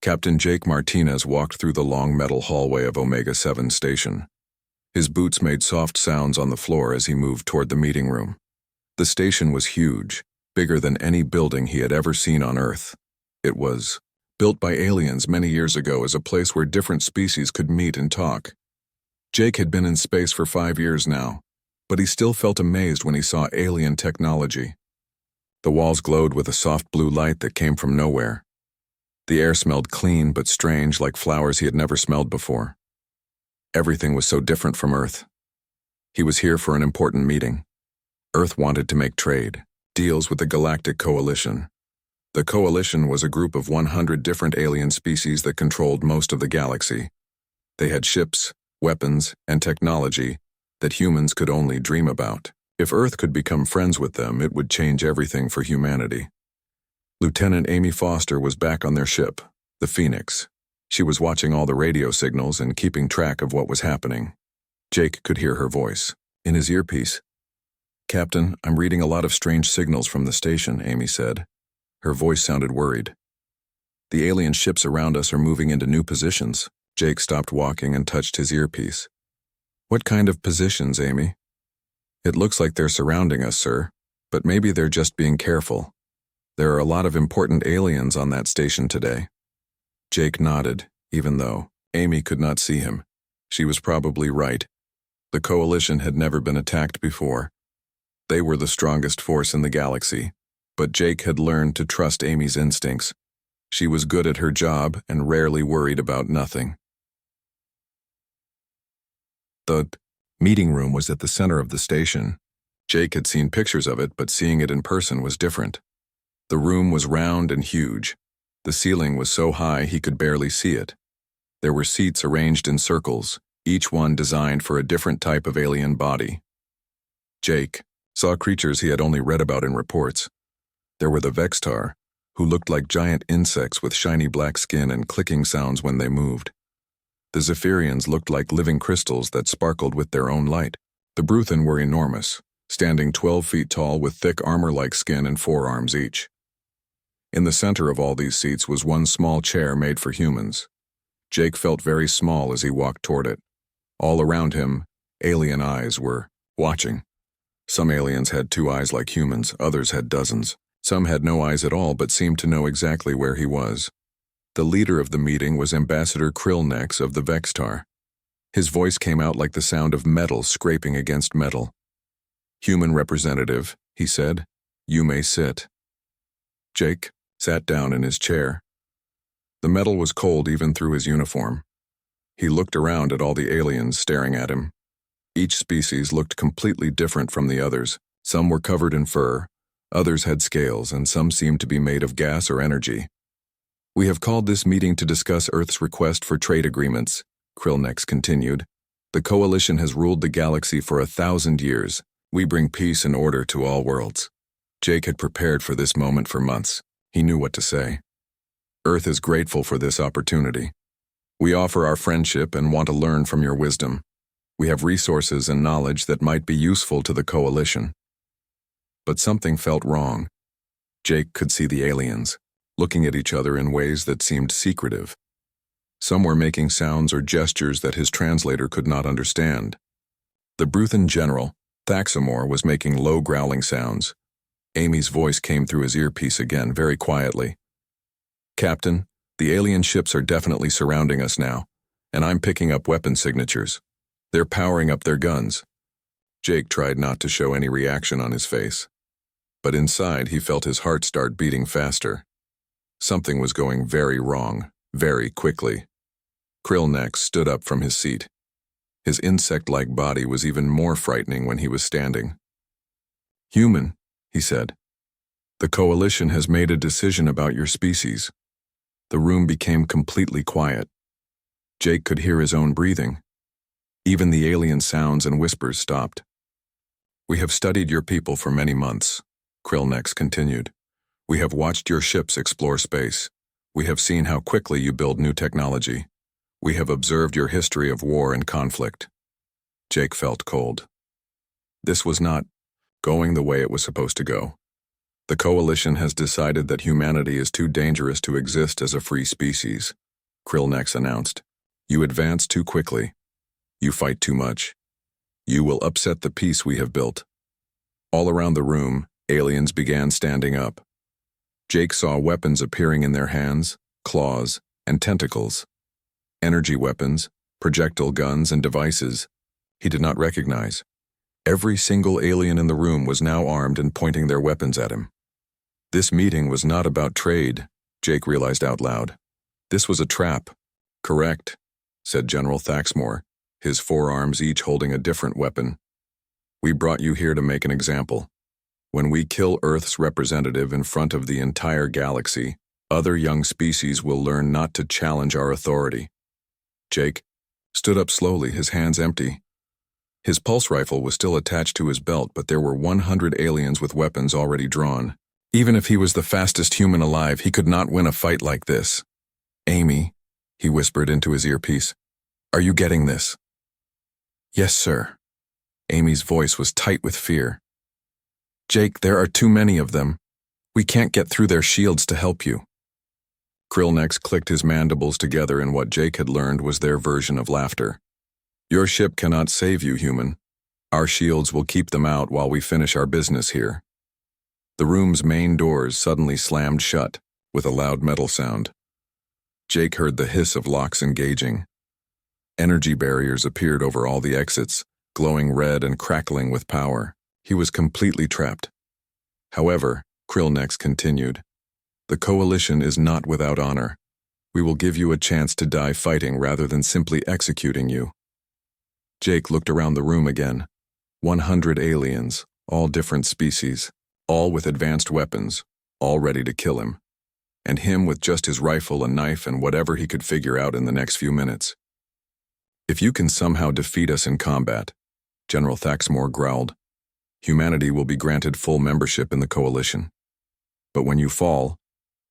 Captain Jake Martinez walked through the long metal hallway of Omega-7 Station. His boots made soft sounds on the floor as he moved toward the meeting room. The station was huge, bigger than any building he had ever seen on Earth. It was built by aliens many years ago as a place where different species could meet and talk. Jake had been in space for 5 years now, but he still felt amazed when he saw alien technology. The walls glowed with a soft blue light that came from nowhere. The air smelled clean but strange, like flowers he had never smelled before. Everything was so different from Earth. He was here for an important meeting. Earth wanted to make trade, deals with the Galactic Coalition. The Coalition was a group of 100 different alien species that controlled most of the galaxy. They had ships, weapons, and technology that humans could only dream about. If Earth could become friends with them, it would change everything for humanity. Lieutenant Amy Foster was back on their ship, the Phoenix. She was watching all the radio signals and keeping track of what was happening. Jake could hear her voice, in his earpiece. "Captain, I'm reading a lot of strange signals from the station," Amy said. Her voice sounded worried. "The alien ships around us are moving into new positions." Jake stopped walking and touched his earpiece. "What kind of positions, Amy?" "It looks like they're surrounding us, sir, but maybe they're just being careful. There are a lot of important aliens on that station today." Jake nodded, even though Amy could not see him. She was probably right. The Coalition had never been attacked before. They were the strongest force in the galaxy, but Jake had learned to trust Amy's instincts. She was good at her job and rarely worried about nothing. The meeting room was at the center of the station. Jake had seen pictures of it, but seeing it in person was different. The room was round and huge. The ceiling was so high he could barely see it. There were seats arranged in circles, each one designed for a different type of alien body. Jake saw creatures he had only read about in reports. There were the Vextar, who looked like giant insects with shiny black skin and clicking sounds when they moved. The Zephyrians looked like living crystals that sparkled with their own light. The Bruthen were enormous, standing 12 feet tall with thick armor-like skin and 4 arms each. In the center of all these seats was one small chair made for humans. Jake felt very small as he walked toward it. All around him, alien eyes were watching. Some aliens had 2 eyes like humans, others had dozens. Some had no eyes at all but seemed to know exactly where he was. The leader of the meeting was Ambassador Krillnex of the Vextar. His voice came out like the sound of metal scraping against metal. "Human representative," he said, "you may sit." Jake sat down in his chair. The metal was cold even through his uniform. He looked around at all the aliens staring at him. Each species looked completely different from the others. Some were covered in fur, others had scales, and some seemed to be made of gas or energy. "We have called this meeting to discuss Earth's request for trade agreements," Krillnex continued. "The Coalition has ruled the galaxy for 1,000 years. We bring peace and order to all worlds." Jake had prepared for this moment for months. He knew what to say. "Earth is grateful for this opportunity. We offer our friendship and want to learn from your wisdom. We have resources and knowledge that might be useful to the Coalition." But something felt wrong. Jake could see the aliens, looking at each other in ways that seemed secretive. Some were making sounds or gestures that his translator could not understand. The Bruthen general, Thaxamor, was making low growling sounds. Amy's voice came through his earpiece again, very quietly. "Captain, the alien ships are definitely surrounding us now, and I'm picking up weapon signatures. They're powering up their guns." Jake tried not to show any reaction on his face, but inside he felt his heart start beating faster. Something was going very wrong, very quickly. Krillnex stood up from his seat. His insect-like body was even more frightening when he was standing. "Human," he said. "The Coalition has made a decision about your species." The room became completely quiet. Jake could hear his own breathing. Even the alien sounds and whispers stopped. "We have studied your people for many months," Krillnex continued. "We have watched your ships explore space. We have seen how quickly you build new technology. We have observed your history of war and conflict." Jake felt cold. This was not going the way it was supposed to go. The Coalition has decided that humanity is too dangerous to exist as a free species, Krillnex announced. You advance too quickly. You fight too much. You will upset the peace we have built. All around the room, aliens began standing up. Jake saw weapons appearing in their hands, claws, and tentacles. Energy weapons, projectile guns, and devices he did not recognize. Every single alien in the room was now armed and pointing their weapons at him. This meeting was not about trade, Jake realized out loud. This was a trap. Correct, said General Thaxmore, his forearms each holding a different weapon. We brought you here to make an example. When we kill Earth's representative in front of the entire galaxy, other young species will learn not to challenge our authority. Jake stood up slowly, his hands empty. His pulse rifle was still attached to his belt, but there were 100 aliens with weapons already drawn. Even if he was the fastest human alive, he could not win a fight like this. Amy, he whispered into his earpiece, are you getting this? Yes, sir. Amy's voice was tight with fear. Jake, there are too many of them. We can't get through their shields to help you. Krillnex clicked his mandibles together in what Jake had learned was their version of laughter. Your ship cannot save you, human. Our shields will keep them out while we finish our business here. The room's main doors suddenly slammed shut, with a loud metal sound. Jake heard the hiss of locks engaging. Energy barriers appeared over all the exits, glowing red and crackling with power. He was completely trapped. However, Krillnex continued, the Coalition is not without honor. We will give you a chance to die fighting rather than simply executing you. Jake looked around the room again. 100 aliens, all different species, all with advanced weapons, all ready to kill him. And him with just his rifle, a knife, and whatever he could figure out in the next few minutes. If you can somehow defeat us in combat, General Thaxmore growled, humanity will be granted full membership in the Coalition. But when you fall,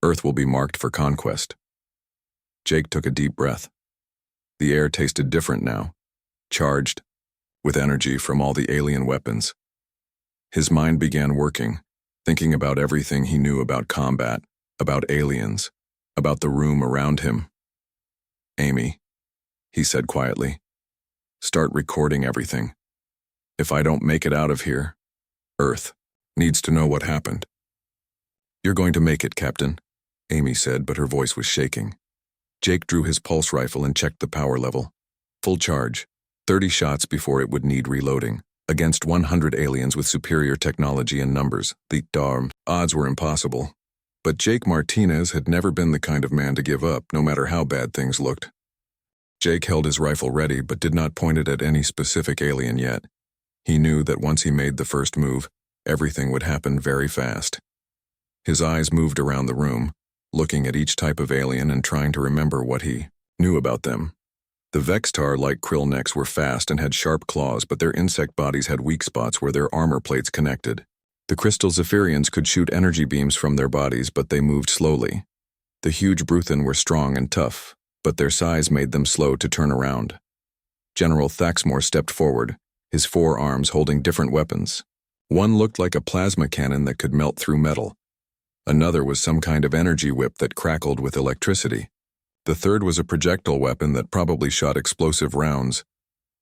Earth will be marked for conquest. Jake took a deep breath. The air tasted different now, charged, with energy from all the alien weapons. His mind began working, thinking about everything he knew about combat, about aliens, about the room around him. Amy, he said quietly, start recording everything. If I don't make it out of here, Earth needs to know what happened. You're going to make it, Captain, Amy said, but her voice was shaking. Jake drew his pulse rifle and checked the power level. Full charge, 30 shots before it would need reloading. Against 100 aliens with superior technology and numbers, the odds were impossible. But Jake Martinez had never been the kind of man to give up, no matter how bad things looked. Jake held his rifle ready, but did not point it at any specific alien yet. He knew that once he made the first move, everything would happen very fast. His eyes moved around the room, looking at each type of alien and trying to remember what he knew about them. The Vextar, like Krillnex, were fast and had sharp claws, but their insect bodies had weak spots where their armor plates connected. The Crystal Zephyrians could shoot energy beams from their bodies, but they moved slowly. The huge Bruthan were strong and tough, but their size made them slow to turn around. General Thaxmore stepped forward, his four arms holding different weapons. One looked like a plasma cannon that could melt through metal. Another was some kind of energy whip that crackled with electricity. The third was a projectile weapon that probably shot explosive rounds.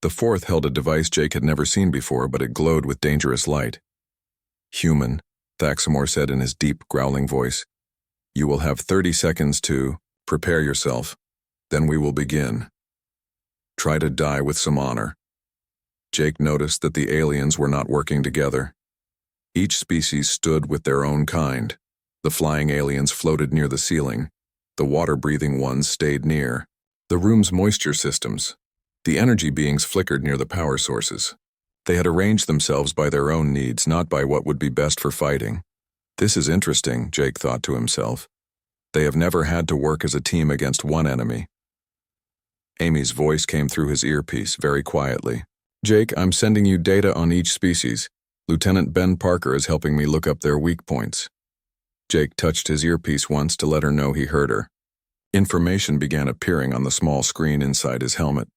The fourth held a device Jake had never seen before, but it glowed with dangerous light. Human, Thaxmore said in his deep, growling voice. You will have 30 seconds to prepare yourself. Then we will begin. Try to die with some honor. Jake noticed that the aliens were not working together. Each species stood with their own kind. The flying aliens floated near the ceiling. The water-breathing ones stayed near. The room's moisture systems. The energy beings flickered near the power sources. They had arranged themselves by their own needs, not by what would be best for fighting. This is interesting, Jake thought to himself. They have never had to work as a team against one enemy. Amy's voice came through his earpiece very quietly. Jake, I'm sending you data on each species. Lieutenant Ben Parker is helping me look up their weak points. Jake touched his earpiece once to let her know he heard her. Information began appearing on the small screen inside his helmet.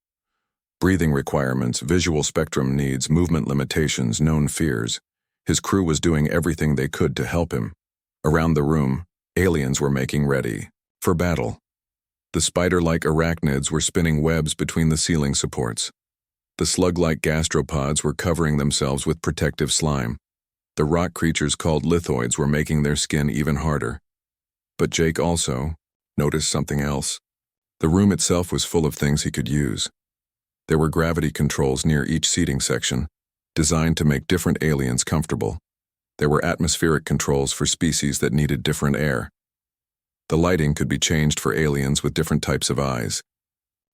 Breathing requirements, visual spectrum needs, movement limitations, known fears. His crew was doing everything they could to help him. Around the room, aliens were making ready for battle. The spider-like arachnids were spinning webs between the ceiling supports. The slug-like gastropods were covering themselves with protective slime. The rock creatures called lithoids were making their skin even harder. But Jake also noticed something else. The room itself was full of things he could use. There were gravity controls near each seating section, designed to make different aliens comfortable. There were atmospheric controls for species that needed different air. The lighting could be changed for aliens with different types of eyes.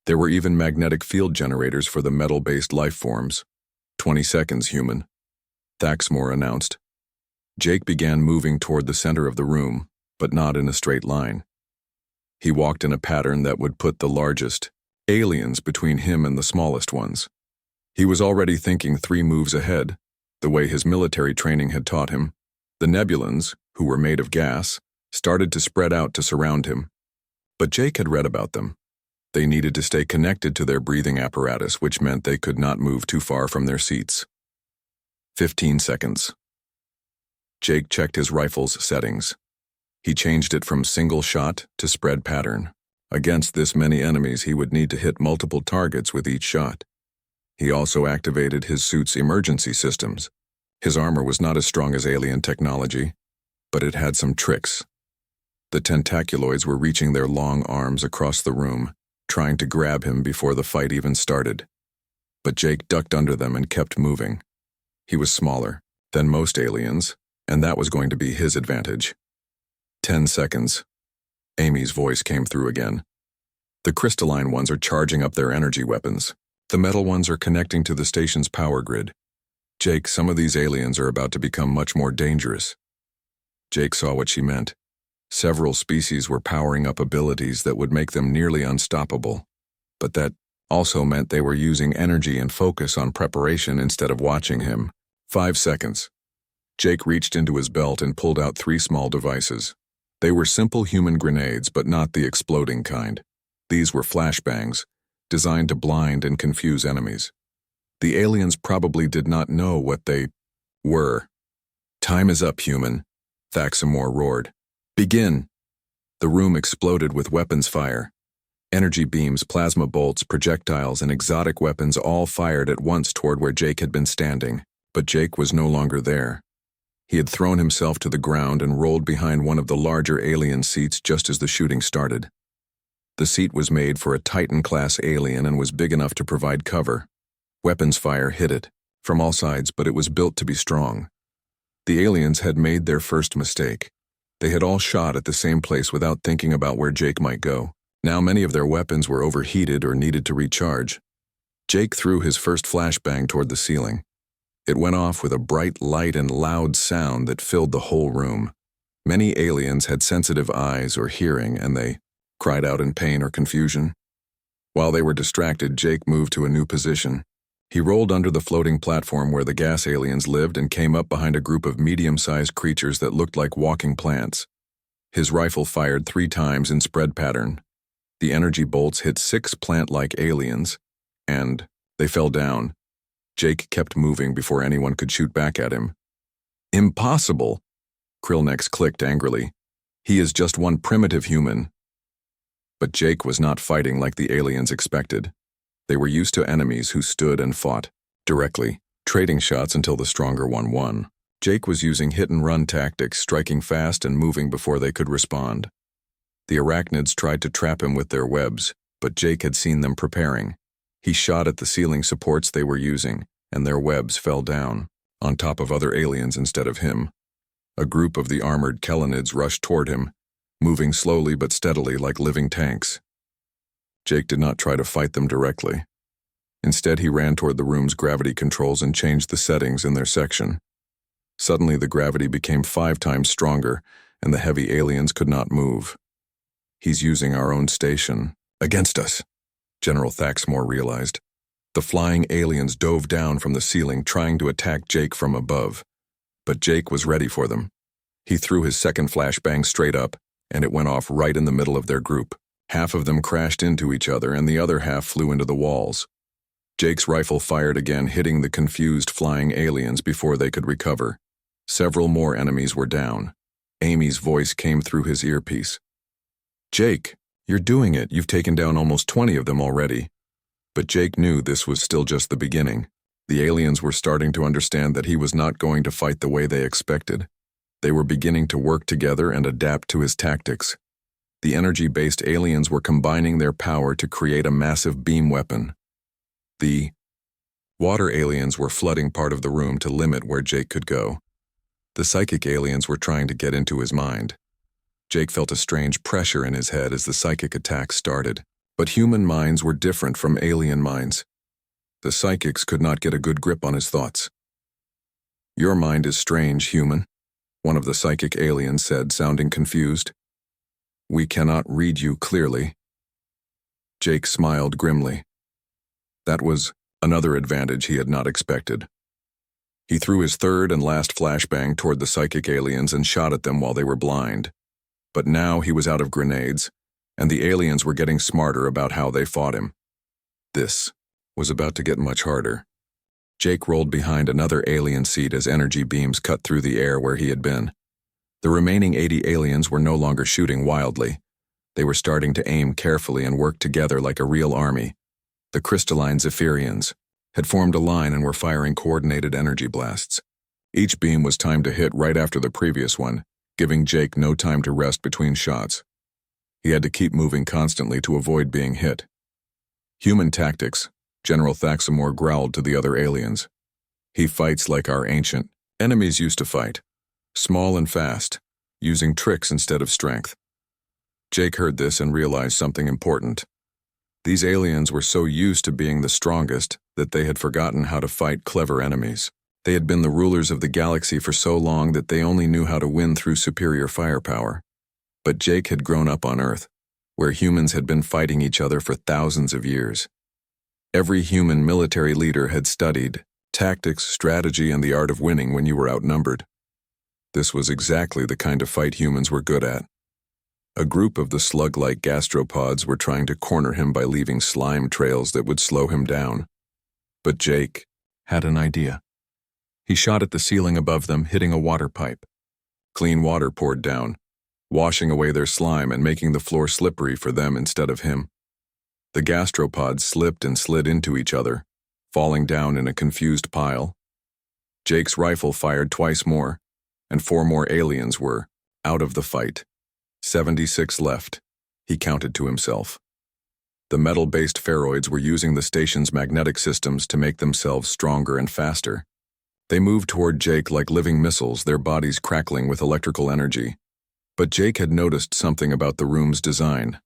There were even magnetic field generators for the metal-based life forms. 20 seconds, human, Thaxmore announced. Jake began moving toward the center of the room, but not in a straight line. He walked in a pattern that would put the largest aliens between him and the smallest ones. He was already thinking 3 moves ahead, the way his military training had taught him. The Nebulans, who were made of gas, started to spread out to surround him. But Jake had read about them. They needed to stay connected to their breathing apparatus, which meant they could not move too far from their seats. 15 seconds. Jake checked his rifle's settings. He changed it from single shot to spread pattern. Against this many enemies, he would need to hit multiple targets with each shot. He also activated his suit's emergency systems. His armor was not as strong as alien technology, but it had some tricks. The tentaculoids were reaching their long arms across the room, trying to grab him before the fight even started. But Jake ducked under them and kept moving. He was smaller than most aliens, and that was going to be his advantage. 10 seconds. Amy's voice came through again. The crystalline ones are charging up their energy weapons. The metal ones are connecting to the station's power grid. Jake, some of these aliens are about to become much more dangerous. Jake saw what she meant. Several species were powering up abilities that would make them nearly unstoppable, but that also meant they were using energy and focus on preparation instead of watching him. 5 seconds. Jake reached into his belt and pulled out 3 small devices. They were simple human grenades, but not the exploding kind. These were flashbangs, designed to blind and confuse enemies. The aliens probably did not know what they were. Time is up, human, Thaxmore roared. Begin! The room exploded with weapons fire. Energy beams, plasma bolts, projectiles, and exotic weapons all fired at once toward where Jake had been standing, but Jake was no longer there. He had thrown himself to the ground and rolled behind one of the larger alien seats just as the shooting started. The seat was made for a Titan-class alien and was big enough to provide cover. Weapons fire hit it from all sides, but it was built to be strong. The aliens had made their first mistake. They had all shot at the same place without thinking about where Jake might go. Now many of their weapons were overheated or needed to recharge. Jake threw his first flashbang toward the ceiling. It went off with a bright light and loud sound that filled the whole room. Many aliens had sensitive eyes or hearing, and they cried out in pain or confusion. While they were distracted, Jake moved to a new position. He rolled under the floating platform where the gas aliens lived and came up behind a group of medium-sized creatures that looked like walking plants. His rifle fired 3 times in spread pattern. The energy bolts hit 6 plant-like aliens, and they fell down. Jake kept moving before anyone could shoot back at him. Impossible! Krillnex clicked angrily. He is just one primitive human. But Jake was not fighting like the aliens expected. They were used to enemies who stood and fought directly, trading shots until the stronger one won. Jake was using hit-and-run tactics, striking fast and moving before they could respond. The arachnids tried to trap him with their webs, but Jake had seen them preparing. He shot at the ceiling supports they were using, and their webs fell down, on top of other aliens instead of him. A group of the armored Kellenids rushed toward him, moving slowly but steadily like living tanks. Jake did not try to fight them directly. Instead, he ran toward the room's gravity controls and changed the settings in their section. Suddenly, the gravity became 5 times stronger, and the heavy aliens could not move. He's using our own station against us, General Thaxmore realized. The flying aliens dove down from the ceiling, trying to attack Jake from above. But Jake was ready for them. He threw his second flashbang straight up, and it went off right in the middle of their group. Half of them crashed into each other, and the other half flew into the walls. Jake's rifle fired again, hitting the confused flying aliens before they could recover. Several more enemies were down. Amy's voice came through his earpiece. Jake, you're doing it. You've taken down almost 20 of them already. But Jake knew this was still just the beginning. The aliens were starting to understand that he was not going to fight the way they expected. They were beginning to work together and adapt to his tactics. The energy-based aliens were combining their power to create a massive beam weapon. The water aliens were flooding part of the room to limit where Jake could go. The psychic aliens were trying to get into his mind. Jake felt a strange pressure in his head as the psychic attacks started. But human minds were different from alien minds. The psychics could not get a good grip on his thoughts. "Your mind is strange, human," one of the psychic aliens said, sounding confused. "We cannot read you clearly." Jake smiled grimly. That was another advantage he had not expected. He threw his third and last flashbang toward the psychic aliens and shot at them while they were blind. But now he was out of grenades, and the aliens were getting smarter about how they fought him. This was about to get much harder. Jake rolled behind another alien seat as energy beams cut through the air where he had been. The remaining 80 aliens were no longer shooting wildly. They were starting to aim carefully and work together like a real army. The crystalline Zephyrians had formed a line and were firing coordinated energy blasts. Each beam was timed to hit right after the previous one, giving Jake no time to rest between shots. He had to keep moving constantly to avoid being hit. "Human tactics," General Thaxamore growled to the other aliens. "He fights like our ancient enemies used to fight, small and fast, using tricks instead of strength." Jake heard this and realized something important. These aliens were so used to being the strongest that they had forgotten how to fight clever enemies. They had been the rulers of the galaxy for so long that they only knew how to win through superior firepower. But Jake had grown up on Earth, where humans had been fighting each other for thousands of years. Every human military leader had studied tactics, strategy, and the art of winning when you were outnumbered. This was exactly the kind of fight humans were good at. A group of the slug-like gastropods were trying to corner him by leaving slime trails that would slow him down. But Jake had an idea. He shot at the ceiling above them, hitting a water pipe. Clean water poured down, washing away their slime and making the floor slippery for them instead of him. The gastropods slipped and slid into each other, falling down in a confused pile. Jake's rifle fired twice more, and 4 more aliens were out of the fight. 76 left, he counted to himself. The metal-based pheroids were using the station's magnetic systems to make themselves stronger and faster. They moved toward Jake like living missiles, their bodies crackling with electrical energy. But Jake had noticed something about the room's design.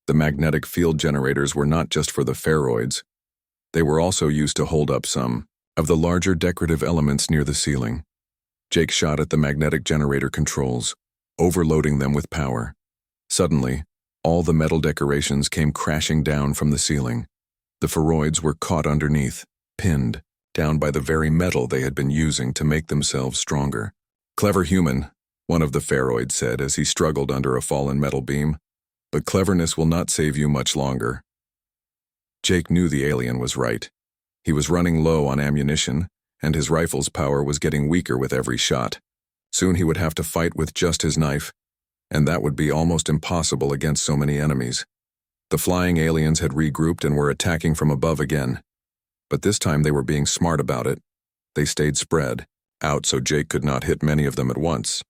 The magnetic field generators were not just for the pheroids. They were also used to hold up some of the larger decorative elements near the ceiling. Jake shot at the magnetic generator controls, overloading them with power. Suddenly, all the metal decorations came crashing down from the ceiling. The pheroids were caught underneath, pinned down by the very metal they had been using to make themselves stronger. "Clever human," one of the pheroids said as he struggled under a fallen metal beam, "but cleverness will not save you much longer." Jake knew the alien was right. He was running low on ammunition, and his rifle's power was getting weaker with every shot. Soon he would have to fight with just his knife, and that would be almost impossible against so many enemies. The flying aliens had regrouped and were attacking from above again. But this time they were being smart about it. They stayed spread out so Jake could not hit many of them at once.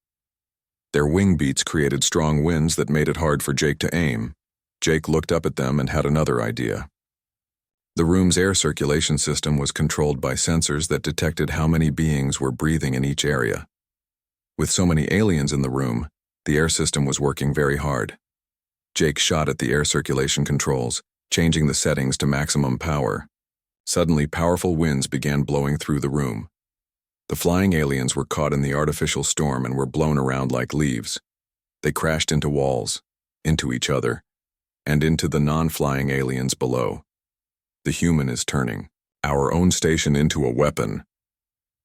Their wing beats created strong winds that made it hard for Jake to aim. Jake looked up at them and had another idea. The room's air circulation system was controlled by sensors that detected how many beings were breathing in each area. With so many aliens in the room, the air system was working very hard. Jake shot at the air circulation controls, changing the settings to maximum power. Suddenly, powerful winds began blowing through the room. The flying aliens were caught in the artificial storm and were blown around like leaves. They crashed into walls, into each other, and into the non-flying aliens below. The human is turning our own station into a weapon.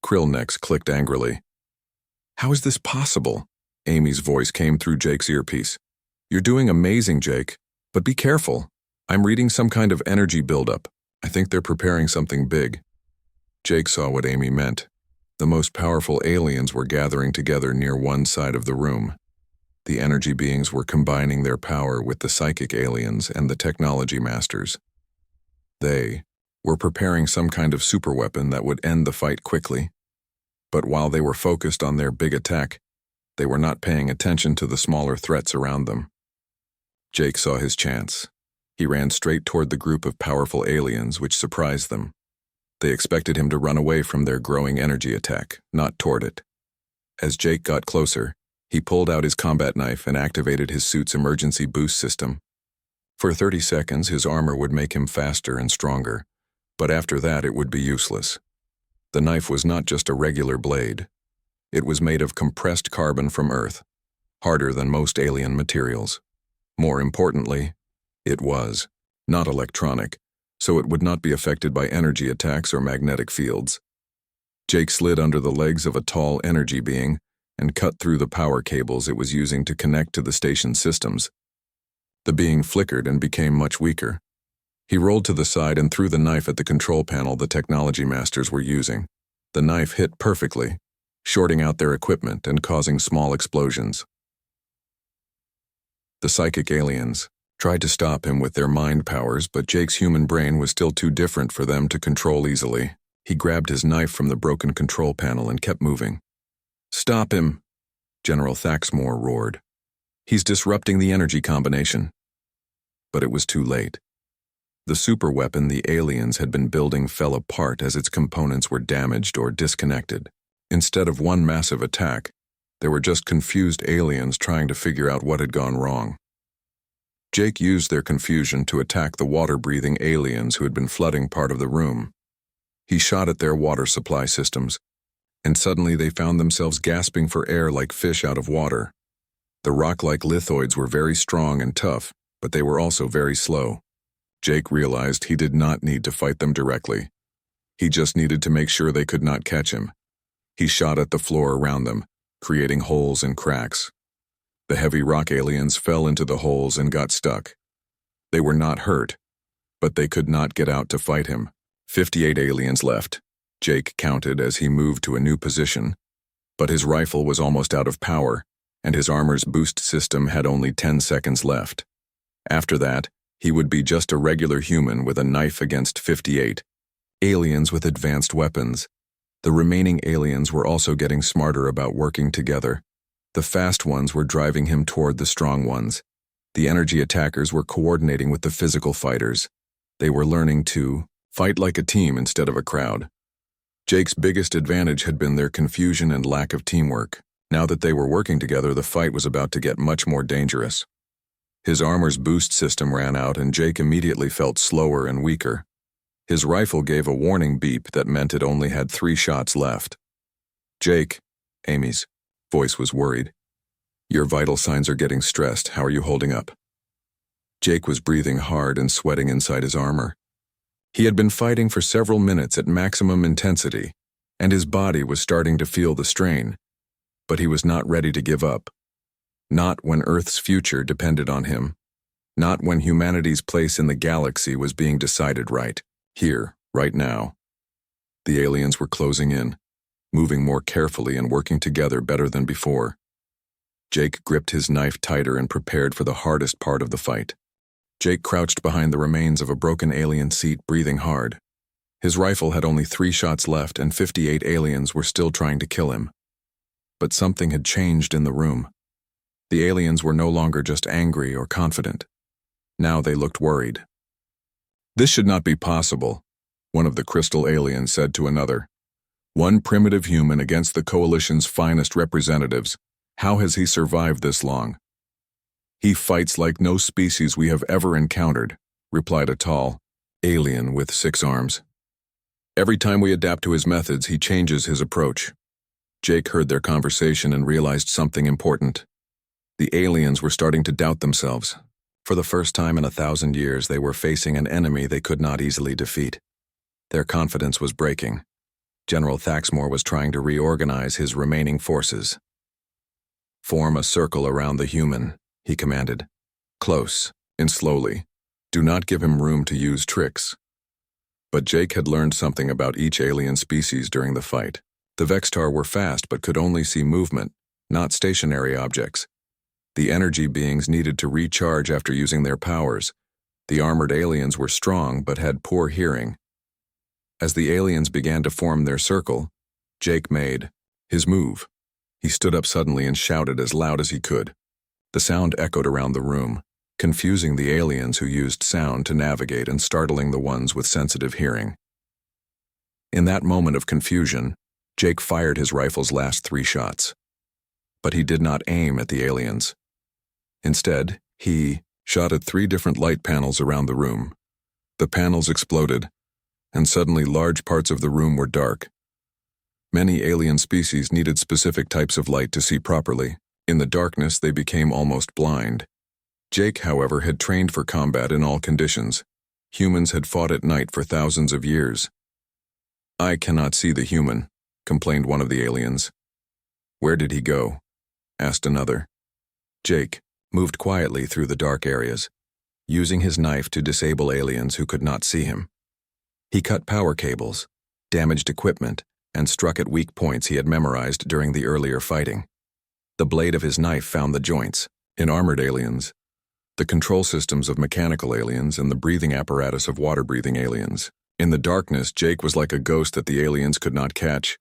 Krillnex clicked angrily. "How is this possible?" Amy's voice came through Jake's earpiece. "You're doing amazing, Jake, but be careful. I'm reading some kind of energy buildup. I think they're preparing something big." Jake saw what Amy meant. The most powerful aliens were gathering together near one side of the room. The energy beings were combining their power with the psychic aliens and the technology masters. They were preparing some kind of superweapon that would end the fight quickly. But while they were focused on their big attack, they were not paying attention to the smaller threats around them. Jake saw his chance. He ran straight toward the group of powerful aliens, which surprised them. They expected him to run away from their growing energy attack, not toward it. As Jake got closer, he pulled out his combat knife and activated his suit's emergency boost system. For 30 seconds, his armor would make him faster and stronger, but after that it would be useless. The knife was not just a regular blade. It was made of compressed carbon from Earth, harder than most alien materials. More importantly, it was not electronic, so it would not be affected by energy attacks or magnetic fields. Jake slid under the legs of a tall energy being and cut through the power cables it was using to connect to the station's systems. The being flickered and became much weaker. He rolled to the side and threw the knife at the control panel the technology masters were using. The knife hit perfectly, shorting out their equipment and causing small explosions. The psychic aliens tried to stop him with their mind powers, but Jake's human brain was still too different for them to control easily. He grabbed his knife from the broken control panel and kept moving. "Stop him!" General Thaxmore roared. "He's disrupting the energy combination." But it was too late. The superweapon the aliens had been building fell apart as its components were damaged or disconnected. Instead of one massive attack, there were just confused aliens trying to figure out what had gone wrong. Jake used their confusion to attack the water-breathing aliens who had been flooding part of the room. He shot at their water supply systems, and suddenly they found themselves gasping for air like fish out of water. The rock-like lithoids were very strong and tough, but they were also very slow. Jake realized he did not need to fight them directly. He just needed to make sure they could not catch him. He shot at the floor around them, creating holes and cracks. The heavy rock aliens fell into the holes and got stuck. They were not hurt, but they could not get out to fight him. 58 aliens left, Jake counted as he moved to a new position. But his rifle was almost out of power, and his armor's boost system had only 10 seconds left. After that, he would be just a regular human with a knife against 58 aliens with advanced weapons. The remaining aliens were also getting smarter about working together. The fast ones were driving him toward the strong ones. The energy attackers were coordinating with the physical fighters. They were learning to fight like a team instead of a crowd. Jake's biggest advantage had been their confusion and lack of teamwork. Now that they were working together, the fight was about to get much more dangerous. His armor's boost system ran out, and Jake immediately felt slower and weaker. His rifle gave a warning beep that meant it only had 3 shots left. "Jake," Amy's voice was worried. "Your vital signs are getting stressed. How are you holding up?" Jake was breathing hard and sweating inside his armor. He had been fighting for several minutes at maximum intensity, and his body was starting to feel the strain. But he was not ready to give up. Not when Earth's future depended on him. Not when humanity's place in the galaxy was being decided right here, right now. The aliens were closing in, moving more carefully and working together better than before. Jake gripped his knife tighter and prepared for the hardest part of the fight. Jake crouched behind the remains of a broken alien seat, breathing hard. His rifle had only 3 shots left, and 58 aliens were still trying to kill him. But something had changed in the room. The aliens were no longer just angry or confident. Now they looked worried. "This should not be possible," one of the crystal aliens said to another. "One primitive human against the Coalition's finest representatives. How has he survived this long?" "He fights like no species we have ever encountered," replied a tall alien with 6 arms. "Every time we adapt to his methods, he changes his approach." Jake heard their conversation and realized something important. The aliens were starting to doubt themselves. For the first time in 1,000 years, they were facing an enemy they could not easily defeat. Their confidence was breaking. General Thaxmore was trying to reorganize his remaining forces. "Form a circle around the human," he commanded. "Close and slowly. Do not give him room to use tricks." But Jake had learned something about each alien species during the fight. The Vextar were fast but could only see movement, not stationary objects. The energy beings needed to recharge after using their powers. The armored aliens were strong but had poor hearing. As the aliens began to form their circle, Jake made his move. He stood up suddenly and shouted as loud as he could. The sound echoed around the room, confusing the aliens who used sound to navigate and startling the ones with sensitive hearing. In that moment of confusion, Jake fired his rifle's last 3 shots. But he did not aim at the aliens. Instead, he shot at 3 different light panels around the room. The panels exploded, and suddenly large parts of the room were dark. Many alien species needed specific types of light to see properly. In the darkness, they became almost blind. Jake, however, had trained for combat in all conditions. Humans had fought at night for thousands of years. "I cannot see the human," complained one of the aliens. "Where did he go?" asked another. Jake moved quietly through the dark areas, using his knife to disable aliens who could not see him. He cut power cables, damaged equipment, and struck at weak points he had memorized during the earlier fighting. The blade of his knife found the joints in armored aliens, the control systems of mechanical aliens, and the breathing apparatus of water-breathing aliens. In the darkness, Jake was like a ghost that the aliens could not catch.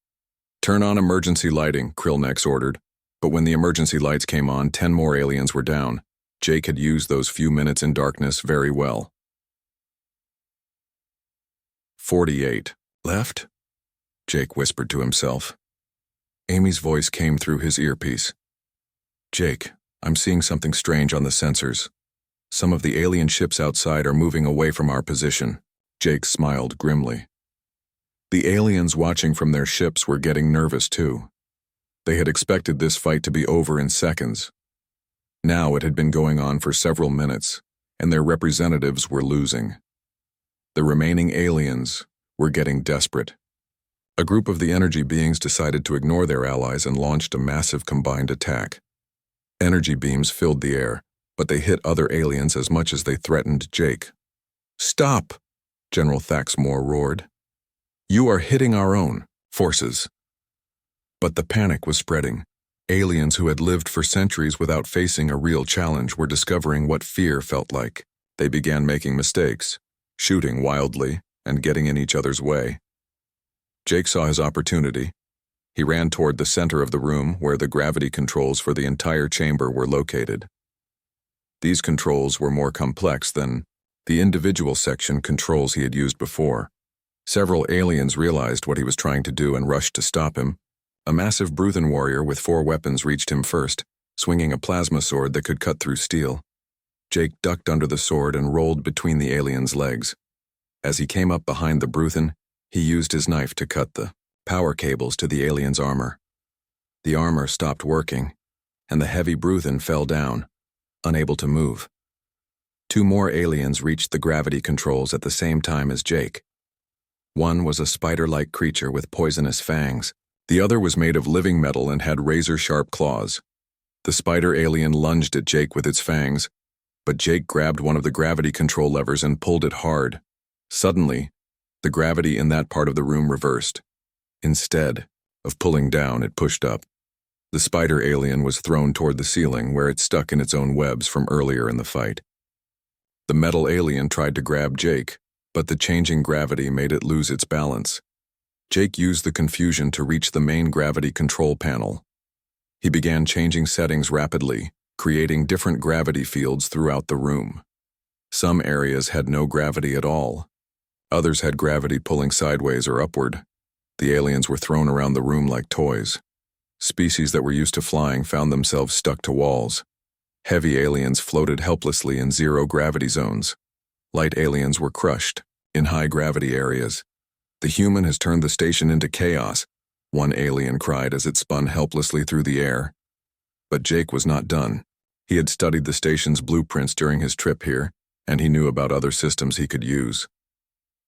"Turn on emergency lighting," Krillnex ordered. But when the emergency lights came on, 10 more aliens were down. Jake had used those few minutes in darkness very well. 48 left? Jake whispered to himself. Amy's voice came through his earpiece. "Jake, I'm seeing something strange on the sensors. Some of the alien ships outside are moving away from our position." Jake smiled grimly. The aliens watching from their ships were getting nervous too. They had expected this fight to be over in seconds. Now it had been going on for several minutes, and their representatives were losing. The remaining aliens were getting desperate. A group of the energy beings decided to ignore their allies and launched a massive combined attack. Energy beams filled the air, but they hit other aliens as much as they threatened Jake. "Stop!" General Thaxmore roared. "You are hitting our own forces." But the panic was spreading. Aliens who had lived for centuries without facing a real challenge were discovering what fear felt like. They began making mistakes, shooting wildly, and getting in each other's way. Jake saw his opportunity. He ran toward the center of the room where the gravity controls for the entire chamber were located. These controls were more complex than the individual section controls he had used before. Several aliens realized what he was trying to do and rushed to stop him. A massive Bruthan warrior with 4 weapons reached him first, swinging a plasma sword that could cut through steel. Jake ducked under the sword and rolled between the alien's legs. As he came up behind the Bruthan, he used his knife to cut the power cables to the alien's armor. The armor stopped working, and the heavy Bruthan fell down, unable to move. 2 more aliens reached the gravity controls at the same time as Jake. One was a spider-like creature with poisonous fangs. The other was made of living metal and had razor-sharp claws. The spider alien lunged at Jake with its fangs, but Jake grabbed one of the gravity control levers and pulled it hard. Suddenly, the gravity in that part of the room reversed. Instead of pulling down, it pushed up. The spider alien was thrown toward the ceiling, where it stuck in its own webs from earlier in the fight. The metal alien tried to grab Jake, but the changing gravity made it lose its balance. Jake used the confusion to reach the main gravity control panel. He began changing settings rapidly, creating different gravity fields throughout the room. Some areas had no gravity at all. Others had gravity pulling sideways or upward. The aliens were thrown around the room like toys. Species that were used to flying found themselves stuck to walls. Heavy aliens floated helplessly in zero-gravity zones. Light aliens were crushed in high-gravity areas. "The human has turned the station into chaos," one alien cried as it spun helplessly through the air. But Jake was not done. He had studied the station's blueprints during his trip here, and he knew about other systems he could use.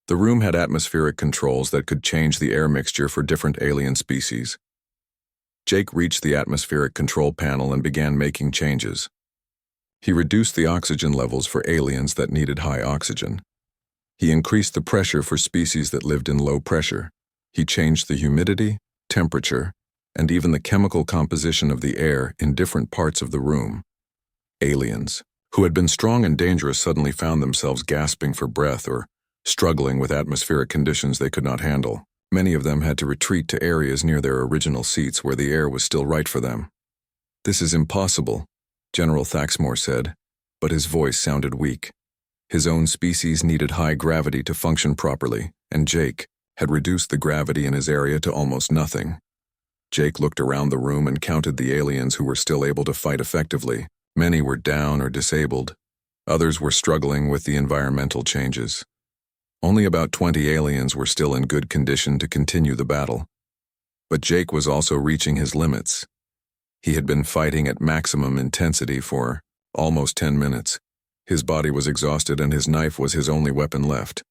The room had atmospheric controls that could change the air mixture for different alien species. Jake reached the atmospheric control panel and began making changes. He reduced the oxygen levels for aliens that needed high oxygen. He increased the pressure for species that lived in low pressure. He changed the humidity, temperature, and even the chemical composition of the air in different parts of the room. Aliens, who had been strong and dangerous, suddenly found themselves gasping for breath or struggling with atmospheric conditions they could not handle. Many of them had to retreat to areas near their original seats where the air was still right for them. "This is impossible," General Thaxmore said, but his voice sounded weak. His own species needed high gravity to function properly, and Jake had reduced the gravity in his area to almost nothing. Jake looked around the room and counted the aliens who were still able to fight effectively. Many were down or disabled. Others were struggling with the environmental changes. Only about 20 aliens were still in good condition to continue the battle. But Jake was also reaching his limits. He had been fighting at maximum intensity for almost 10 minutes. His body was exhausted and his knife was his only weapon left.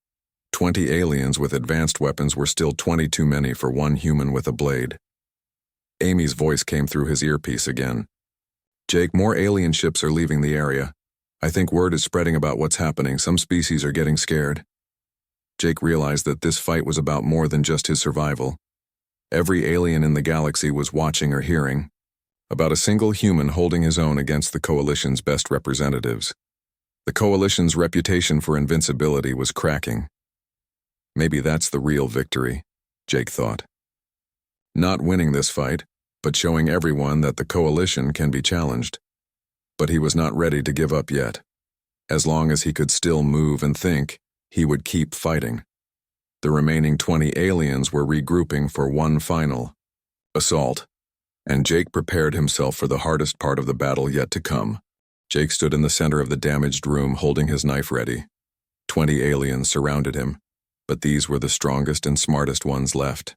20 aliens with advanced weapons were still 20 too many for one human with a blade. Amy's voice came through his earpiece again. "Jake, more alien ships are leaving the area. I think word is spreading about what's happening. Some species are getting scared." Jake realized that this fight was about more than just his survival. Every alien in the galaxy was watching or hearing about a single human holding his own against the Coalition's best representatives. The Coalition's reputation for invincibility was cracking. Maybe that's the real victory, Jake thought. Not winning this fight, but showing everyone that the Coalition can be challenged. But he was not ready to give up yet. As long as he could still move and think, he would keep fighting. The remaining 20 aliens were regrouping for one final assault, and Jake prepared himself for the hardest part of the battle yet to come. Jake stood in the center of the damaged room holding his knife ready. 20 aliens surrounded him, but these were the strongest and smartest ones left.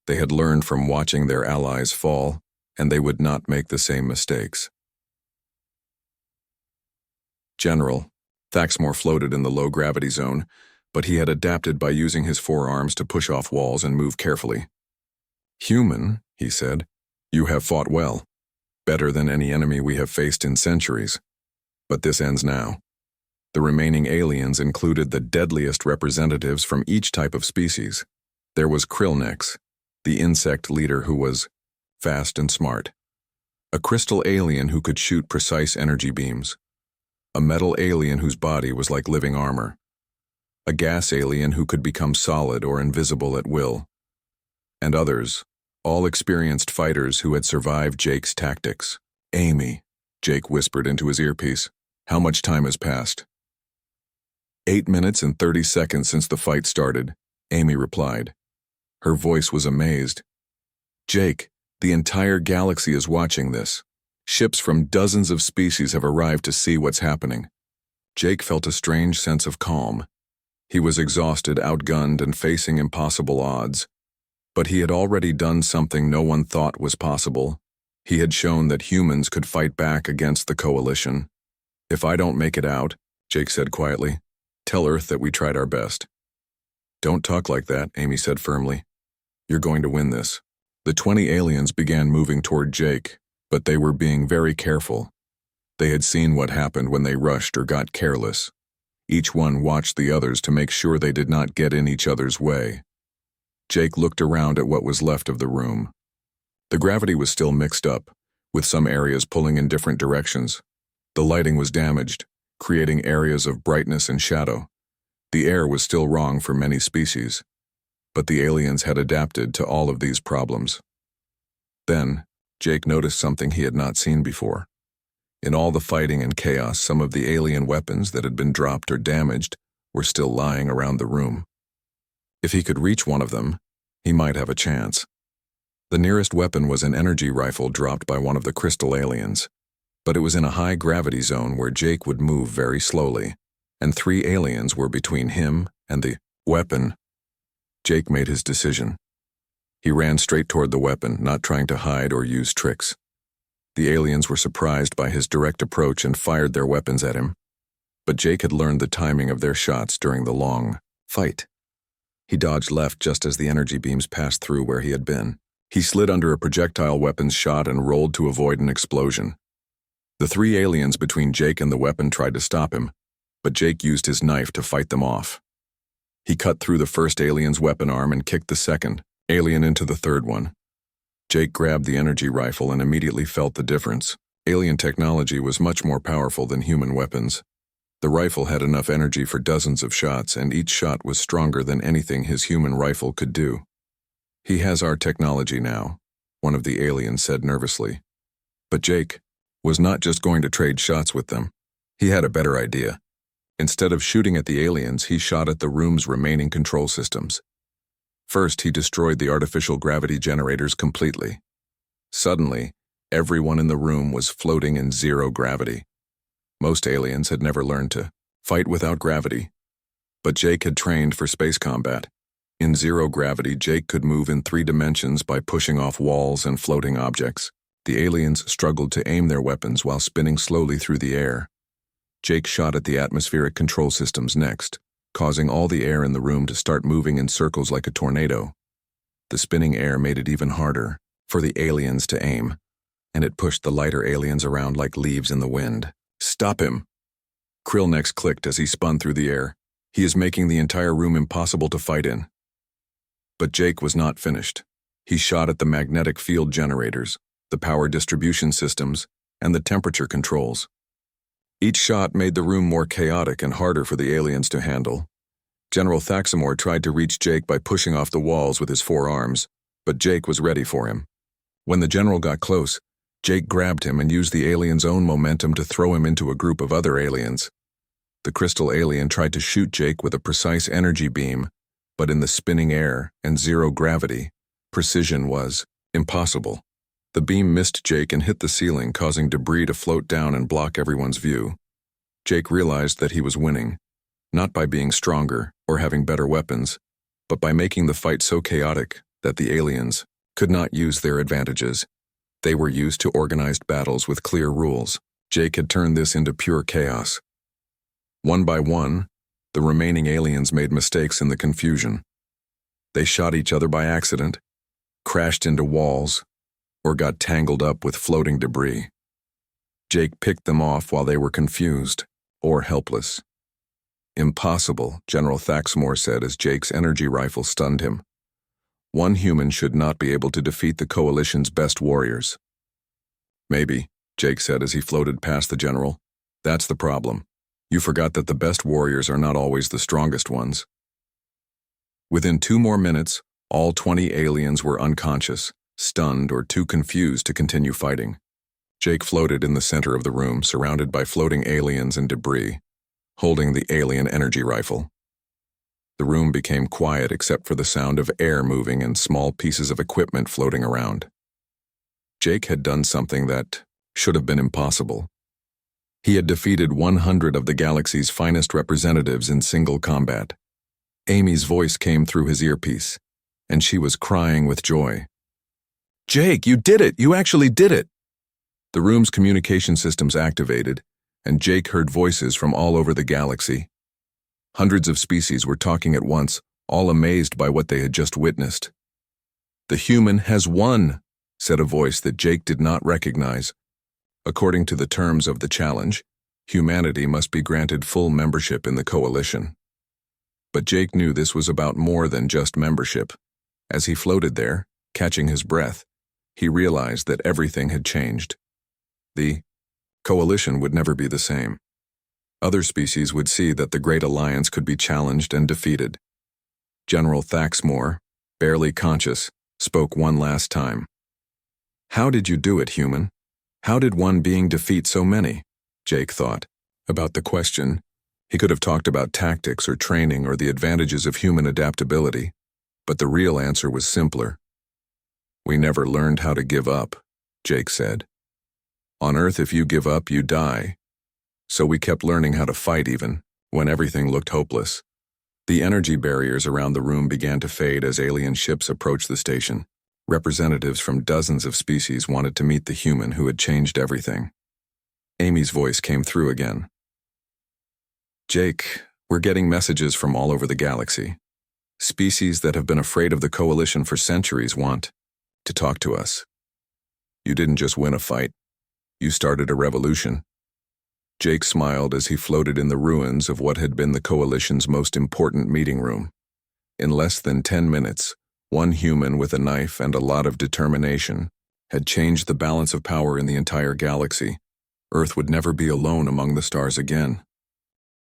They had learned from watching their allies fall, and they would not make the same mistakes. General Thaxmore floated in the low-gravity zone, but he had adapted by using his forearms to push off walls and move carefully. "Human," he said, "you have fought well. Better than any enemy we have faced in centuries. But this ends now." The remaining aliens included the deadliest representatives from each type of species. There was Krillnex, the insect leader who was fast and smart. A crystal alien who could shoot precise energy beams. A metal alien whose body was like living armor. A gas alien who could become solid or invisible at will. And others, all experienced fighters who had survived Jake's tactics. "Amy," Jake whispered into his earpiece, "how much time has passed?" 8 minutes and 30 seconds since the fight started, Amy replied. Her voice was amazed. "Jake, the entire galaxy is watching this. Ships from dozens of species have arrived to see what's happening." Jake felt a strange sense of calm. He was exhausted, outgunned, and facing impossible odds. But he had already done something no one thought was possible. He had shown that humans could fight back against the Coalition. "If I don't make it out," Jake said quietly, "tell Earth that we tried our best." "Don't talk like that," Amy said firmly. "You're going to win this." The 20 aliens began moving toward Jake, but they were being very careful. They had seen what happened when they rushed or got careless. Each one watched the others to make sure they did not get in each other's way. Jake looked around at what was left of the room. The gravity was still mixed up, with some areas pulling in different directions. The lighting was damaged, creating areas of brightness and shadow. The air was still wrong for many species, but the aliens had adapted to all of these problems. Then, Jake noticed something he had not seen before. In all the fighting and chaos, some of the alien weapons that had been dropped or damaged were still lying around the room. If he could reach one of them, he might have a chance. The nearest weapon was an energy rifle dropped by one of the crystal aliens, but it was in a high-gravity zone where Jake would move very slowly, and 3 aliens were between him and the weapon. Jake made his decision. He ran straight toward the weapon, not trying to hide or use tricks. The aliens were surprised by his direct approach and fired their weapons at him. But Jake had learned the timing of their shots during the long fight. He dodged left just as the energy beams passed through where he had been. He slid under a projectile weapon's shot and rolled to avoid an explosion. The 3 aliens between Jake and the weapon tried to stop him, but Jake used his knife to fight them off. He cut through the first alien's weapon arm and kicked the second alien into the third one. Jake grabbed the energy rifle and immediately felt the difference. Alien technology was much more powerful than human weapons. The rifle had enough energy for dozens of shots, and each shot was stronger than anything his human rifle could do. "He has our technology now," one of the aliens said nervously. But Jake was not just going to trade shots with them. He had a better idea. Instead of shooting at the aliens, he shot at the room's remaining control systems. First, he destroyed the artificial gravity generators completely. Suddenly, everyone in the room was floating in zero gravity. Most aliens had never learned to fight without gravity. But Jake had trained for space combat. In zero gravity, Jake could move in 3 dimensions by pushing off walls and floating objects. The aliens struggled to aim their weapons while spinning slowly through the air. Jake shot at the atmospheric control systems next, causing all the air in the room to start moving in circles like a tornado. The spinning air made it even harder for the aliens to aim, and it pushed the lighter aliens around like leaves in the wind. "Stop him!" Krill next clicked as he spun through the air. "He is making the entire room impossible to fight in." But Jake was not finished. He shot at the magnetic field generators, the power distribution systems, and the temperature controls. Each shot made the room more chaotic and harder for the aliens to handle. General Thaxamore tried to reach Jake by pushing off the walls with his 4 arms, but Jake was ready for him. When the general got close, Jake grabbed him and used the alien's own momentum to throw him into a group of other aliens. The crystal alien tried to shoot Jake with a precise energy beam, but in the spinning air and zero gravity, precision was impossible. The beam missed Jake and hit the ceiling, causing debris to float down and block everyone's view. Jake realized that he was winning, not by being stronger or having better weapons, but by making the fight so chaotic that the aliens could not use their advantages. They were used to organized battles with clear rules. Jake had turned this into pure chaos. One by one, the remaining aliens made mistakes in the confusion. They shot each other by accident, crashed into walls, or got tangled up with floating debris. Jake picked them off while they were confused or helpless. "Impossible," General Thaxamore said as Jake's energy rifle stunned him. "One human should not be able to defeat the Coalition's best warriors." "Maybe," Jake said as he floated past the general. "That's the problem. You forgot that the best warriors are not always the strongest ones." Within 2 more minutes, all 20 aliens were unconscious, stunned, or too confused to continue fighting. Jake floated in the center of the room, surrounded by floating aliens and debris, holding the alien energy rifle. The room became quiet except for the sound of air moving and small pieces of equipment floating around. Jake had done something that should have been impossible. He had defeated 100 of the galaxy's finest representatives in single combat. Amy's voice came through his earpiece, and she was crying with joy. "Jake, you did it! You actually did it!" The room's communication systems activated, and Jake heard voices from all over the galaxy. Hundreds of species were talking at once, all amazed by what they had just witnessed. "The human has won," said a voice that Jake did not recognize. According to the terms of the challenge, humanity must be granted full membership in the Coalition. But Jake knew this was about more than just membership. As he floated there, catching his breath, he realized that everything had changed. The Coalition would never be the same. Other species would see that the Great Alliance could be challenged and defeated. General Thaxamore, barely conscious, spoke one last time. "How did you do it, human? How did one being defeat so many?" Jake thought. About the question, he could have talked about tactics or training or the advantages of human adaptability, but the real answer was simpler. "We never learned how to give up," Jake said. "On Earth, if you give up, you die. So we kept learning how to fight even when everything looked hopeless." The energy barriers around the room began to fade as alien ships approached the station. Representatives from dozens of species wanted to meet the human who had changed everything. Amy's voice came through again. "Jake, we're getting messages from all over the galaxy. Species that have been afraid of the Coalition for centuries want to talk to us. You didn't just win a fight. You started a revolution." Jake smiled as he floated in the ruins of what had been the Coalition's most important meeting room. In less than 10 minutes, One human with a knife and a lot of determination had changed the balance of power in the entire galaxy. Earth would never be alone among the stars again.